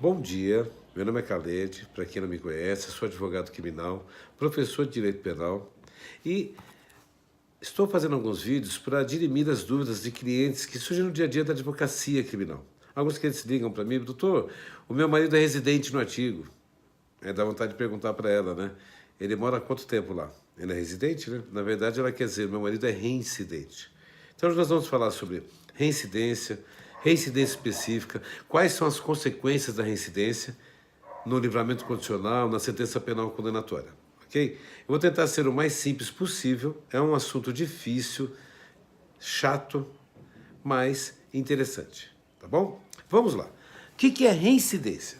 Bom dia, meu nome é Khaled, para quem não me conhece, sou advogado criminal, professor de Direito Penal e estou fazendo alguns vídeos para dirimir as dúvidas de clientes que surgem no dia a dia da advocacia criminal. Alguns clientes ligam para mim: doutor, o meu marido é residente no Artigo. Dá vontade de perguntar para ela, né? Ele mora há quanto tempo lá? Ele é residente, né? Na verdade, ela quer dizer, meu marido é reincidente. Então, hoje nós vamos falar sobre reincidência específica, quais são as consequências da reincidência no livramento condicional, na sentença penal condenatória, ok? Eu vou tentar ser o mais simples possível, é um assunto difícil, chato, mas interessante, tá bom? Vamos lá. O que é reincidência?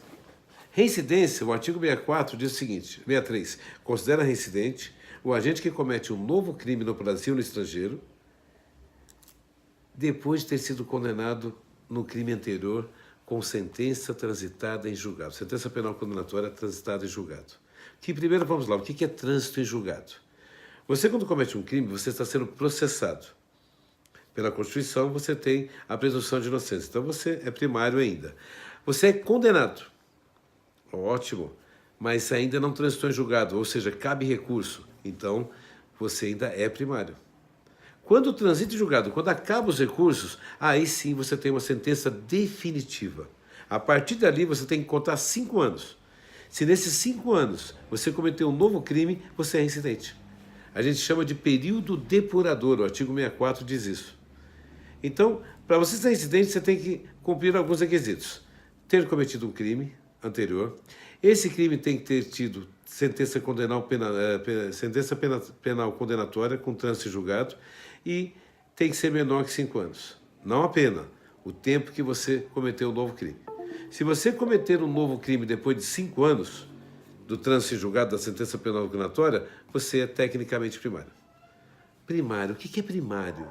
Reincidência, o artigo 64 diz o seguinte, 63, considera reincidente o agente que comete um novo crime no Brasil ou no estrangeiro depois de ter sido condenado no crime anterior com sentença transitada em julgado, sentença penal condenatória transitada em julgado. Primeiro vamos lá, o que é trânsito em julgado? Você, quando comete um crime, você está sendo processado. Pela Constituição, você tem a presunção de inocência, então você é primário ainda. Você é condenado. Ótimo, mas ainda não transitou em julgado, ou seja, cabe recurso, então você ainda é primário. Quando transita em julgado, quando acaba os recursos, aí sim você tem uma sentença definitiva. A partir dali você tem que contar 5 anos. Se nesses 5 anos você cometeu um novo crime, você é reincidente. A gente chama de período depurador, o artigo 64 diz isso. Então, para você ser reincidente, você tem que cumprir alguns requisitos. Ter cometido um crime anterior. Esse crime tem que ter tido sentença penal condenatória com trânsito em julgado e tem que ser menor que 5 anos. Não a pena, o tempo que você cometeu o novo crime. Se você cometer um novo crime depois de 5 anos do trânsito em julgado da sentença penal condenatória, você é tecnicamente primário. Primário, o que é primário?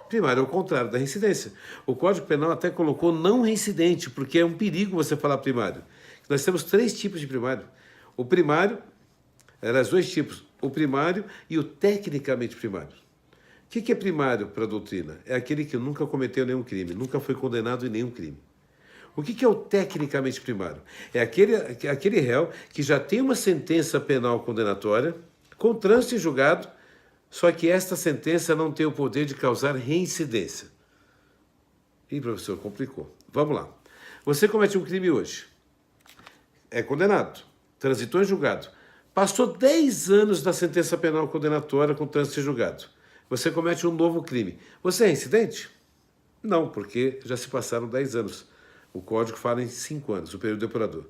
Primário é o contrário da reincidência. O Código Penal até colocou não reincidente, porque é um perigo você falar primário. Nós temos 3 tipos de primário. O primário, eram 2 tipos, o primário e o tecnicamente primário. O que é primário para a doutrina? É aquele que nunca cometeu nenhum crime, nunca foi condenado em nenhum crime. O que é o tecnicamente primário? É aquele réu que já tem uma sentença penal condenatória, com trânsito em julgado, só que esta sentença não tem o poder de causar reincidência. Ih, professor, complicou. Vamos lá. Você comete um crime hoje. É condenado. Transitou em julgado. Passou 10 anos da sentença penal condenatória com trânsito em julgado. Você comete um novo crime. Você é reincidente? Não, porque já se passaram 10 anos. O código fala em 5 anos, o período depurador.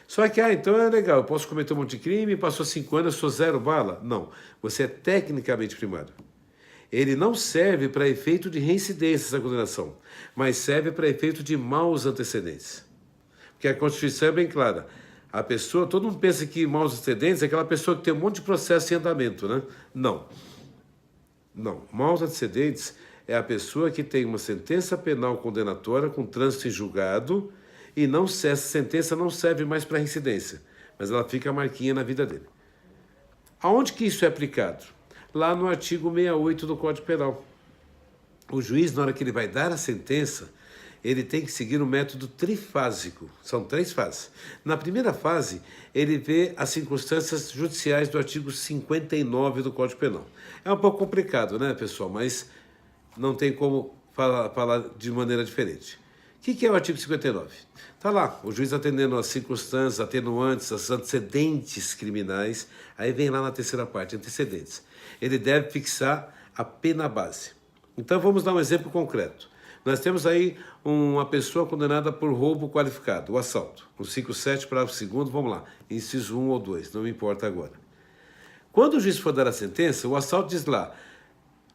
Só que, então é legal, eu posso cometer um monte de crime, passou 5 anos, eu sou 0 bala? Não, você é tecnicamente primário. Ele não serve para efeito de reincidência essa condenação, mas serve para efeito de maus antecedentes. Porque a Constituição é bem clara. A pessoa, todo mundo pensa que maus antecedentes é aquela pessoa que tem um monte de processo em andamento, né? Não. Não, maus antecedentes é a pessoa que tem uma sentença penal condenatória com trânsito em julgado e essa sentença não serve mais para reincidência, mas ela fica a marquinha na vida dele. Aonde que isso é aplicado? Lá no artigo 68 do Código Penal. O juiz, na hora que ele vai dar a sentença, ele tem que seguir um método trifásico. São 3 fases. Na primeira fase, ele vê as circunstâncias judiciais do artigo 59 do Código Penal. É um pouco complicado, né, pessoal? Mas não tem como falar de maneira diferente. O que é o artigo 59? Está lá, o juiz atendendo as circunstâncias, atenuantes, as antecedentes criminais. Aí vem lá na terceira parte, antecedentes. Ele deve fixar a pena base. Então vamos dar um exemplo concreto. Nós temos aí uma pessoa condenada por roubo qualificado, o assalto. O 57, parágrafo 2º, vamos lá, inciso 1 ou 2, não me importa agora. Quando o juiz for dar a sentença, o assalto diz lá,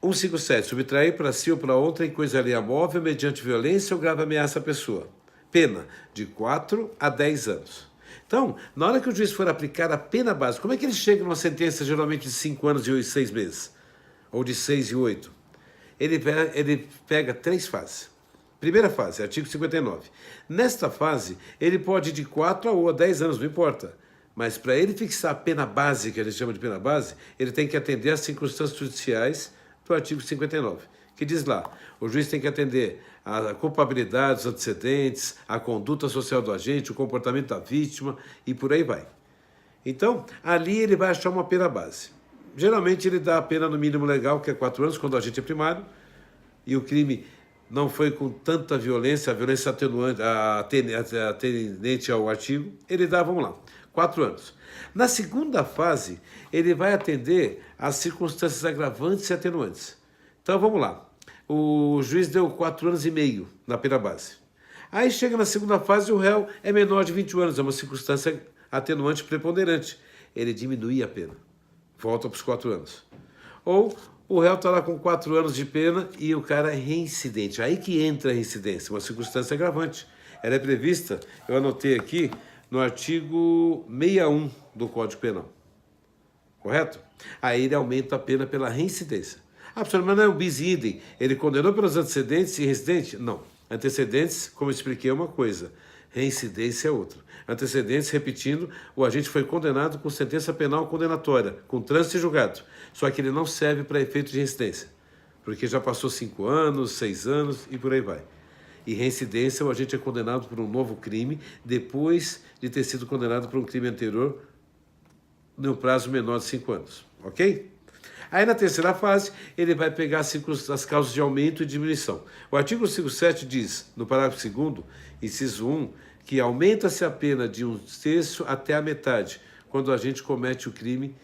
157, subtrair para si ou para outra em coisa alheia móvel mediante violência ou grave ameaça à pessoa. Pena de 4 a 10 anos. Então, na hora que o juiz for aplicar a pena base, como é que ele chega numa sentença geralmente de 5 anos e 6 meses? Ou de 6 e 8? Ele pega 3 fases. Primeira fase, artigo 59. Nesta fase, ele pode ir de 4 ou a 10 anos, não importa. Mas para ele fixar a pena base, que a gente chama de pena base, ele tem que atender às circunstâncias judiciais do artigo 59, que diz lá, o juiz tem que atender a culpabilidade, os antecedentes, a conduta social do agente, o comportamento da vítima e por aí vai. Então, ali ele vai achar uma pena base. Geralmente ele dá a pena no mínimo legal, que é 4 anos, quando o agente é primário, e o crime não foi com tanta violência, a violência atenuante, atendente ao artigo, ele dá, vamos lá, 4 anos. Na segunda fase, ele vai atender às circunstâncias agravantes e atenuantes. Então, vamos lá. O juiz deu 4 anos e meio na pena base. Aí chega na segunda fase, o réu é menor de 21 anos, é uma circunstância atenuante preponderante. Ele diminui a pena, volta para os 4 anos. Ou o réu está lá com 4 anos de pena e o cara é reincidente. Aí que entra a reincidência, uma circunstância agravante. Ela é prevista, eu anotei aqui, no artigo 61 do Código Penal. Correto? Aí ele aumenta a pena pela reincidência. Ah, professor, mas não é um bis idem. Ele condenou pelos antecedentes e reincidente? Não. Antecedentes, como eu expliquei, é uma coisa. Reincidência é outra. Antecedentes, repetindo, o agente foi condenado com sentença penal condenatória, com trânsito e julgado. Só que ele não serve para efeito de reincidência, porque já passou 5 anos, 6 anos e por aí vai. E reincidência, o agente é condenado por um novo crime depois de ter sido condenado por um crime anterior no prazo menor de 5 anos. Ok? Aí na terceira fase, ele vai pegar as causas de aumento e diminuição. O artigo 57 diz, no parágrafo 2º, inciso 1, que aumenta-se a pena de 1/3 até a metade, quando o agente comete o crime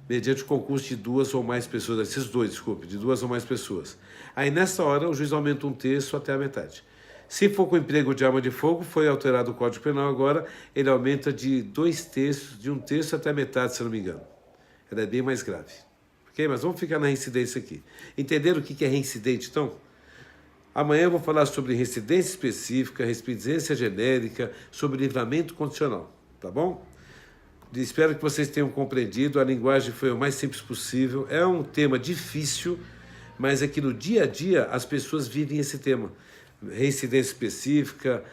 mediante o concurso de 2 ou mais pessoas, esses dois, desculpe, de 2 ou mais pessoas. Aí nessa hora, o juiz aumenta 1/3 até a metade. Se for com emprego de arma de fogo, foi alterado o Código Penal agora, ele aumenta de 2/3, de 1/3 até a metade, se não me engano. Ela é bem mais grave. Ok? Mas vamos ficar na reincidência aqui. Entenderam o que é reincidente, então? Amanhã eu vou falar sobre reincidência específica, reincidência genérica, sobre livramento condicional, tá bom? Espero que vocês tenham compreendido, a linguagem foi o mais simples possível. É um tema difícil, mas é que no dia a dia as pessoas vivem esse tema. Reincidência específica,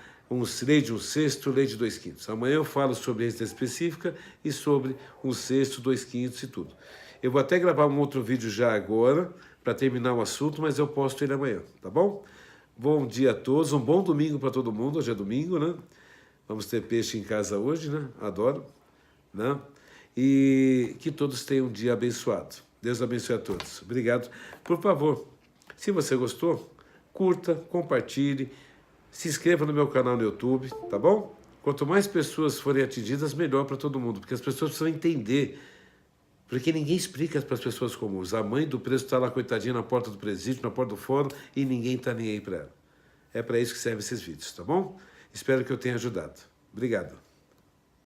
lei de 1/6, lei de 2/5. Amanhã eu falo sobre reincidência específica e sobre 1/6, 2/5 e tudo. Eu vou até gravar um outro vídeo já agora, para terminar o assunto, mas eu posto ele amanhã, tá bom? Bom dia a todos, um bom domingo para todo mundo, hoje é domingo, né? Vamos ter peixe em casa hoje, né? Adoro, né? E que todos tenham um dia abençoado. Deus abençoe a todos. Obrigado. Por favor, se você gostou, curta, compartilhe, se inscreva no meu canal no YouTube, tá bom? Quanto mais pessoas forem atingidas, melhor para todo mundo, porque as pessoas precisam entender. Porque ninguém explica para as pessoas comuns. A mãe do preso está lá, coitadinha, na porta do presídio, na porta do fórum, e ninguém está nem aí para ela. É para isso que servem esses vídeos, tá bom? Espero que eu tenha ajudado. Obrigado.